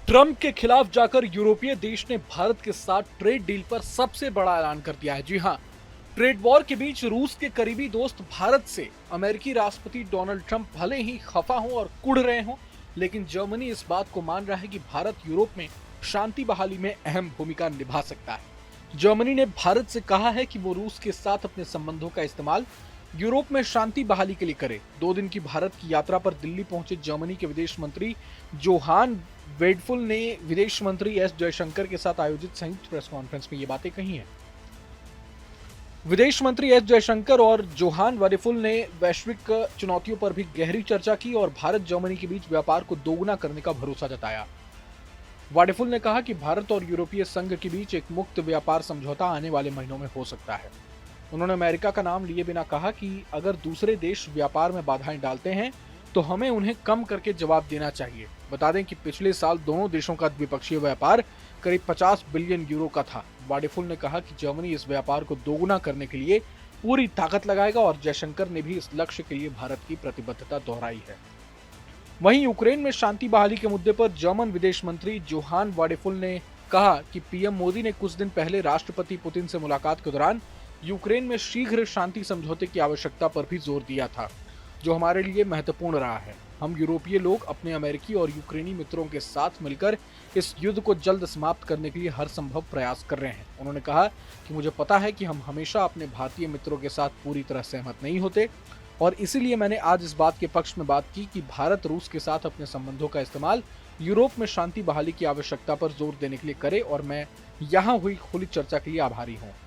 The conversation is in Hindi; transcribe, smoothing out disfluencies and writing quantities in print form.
ट्रंप के खिलाफ जाकर यूरोपीय देश ने भारत के साथ ट्रेड डील पर सबसे बड़ा ऐलान कर दिया है। जी हां, ट्रेड वॉर के बीच रूस के करीबी दोस्त भारत से अमेरिकी राष्ट्रपति डोनाल्ड ट्रंप भले ही खफा हों और कुढ़ रहे हों, लेकिन जर्मनी इस बात को मान रहा है कि भारत यूरोप में शांति बहाली में अहम भूमिका निभा सकता है। जर्मनी ने भारत से कहा है कि वो रूस के साथ अपने संबंधों का इस्तेमाल यूरोप में शांति बहाली के लिए करे। 2 दिन की भारत की यात्रा पर दिल्ली पहुंचे जर्मनी के विदेश मंत्री जोहान वेडफुल ने विदेश मंत्री एस जयशंकर के साथ आयोजित संयुक्त प्रेस कॉन्फ्रेंस में ये बातें कही हैं। विदेश मंत्री एस जयशंकर और जोहान वेडफुल ने वैश्विक चुनौतियों पर भी गहरी चर्चा की और भारत जर्मनी के बीच व्यापार को दोगुना करने का भरोसा जताया। वाडेफुल ने कहा कि भारत और यूरोपीय संघ के बीच एक मुक्त व्यापार समझौता आने वाले महीनों में हो सकता है। उन्होंने अमेरिका का नाम लिए बिना कहा कि अगर दूसरे देश व्यापार में बाधाएं डालते हैं तो हमें उन्हें कम करके जवाब देना चाहिए। बता दें कि पिछले साल दोनों देशों का द्विपक्षीय व्यापार करीब 50 बिलियन यूरो का था। वाडेफुल ने कहा कि जर्मनी इस व्यापार को दोगुना करने के लिए पूरी ताकत लगाएगा और जयशंकर ने भी इस लक्ष्य के लिए भारत की प्रतिबद्धता दोहराई है। वहीं यूक्रेन में शांति बहाली के मुद्दे पर जर्मन विदेश मंत्री जोहान वाडेफुल ने कहा कि पीएम मोदी ने कुछ दिन पहले राष्ट्रपति पुतिन से मुलाकात के दौरान यूक्रेन में शीघ्र शांति समझौते की आवश्यकता पर भी जोर दिया था, जो हमारे लिए महत्वपूर्ण रहा है। हम यूरोपीय लोग अपने अमेरिकी और यूक्रेनी मित्रों के साथ मिलकर इस युद्ध को जल्द समाप्त करने के लिए हर संभव प्रयास कर रहे हैं। उन्होंने कहा कि मुझे पता है कि हम हमेशा अपने भारतीय मित्रों के साथ पूरी तरह सहमत नहीं होते और इसीलिए मैंने आज इस बात के पक्ष में बात की कि भारत रूस के साथ अपने संबंधों का इस्तेमाल यूरोप में शांति बहाली की आवश्यकता पर जोर देने के लिए करे और मैं यहाँ हुई खुली चर्चा के लिए आभारी हूँ।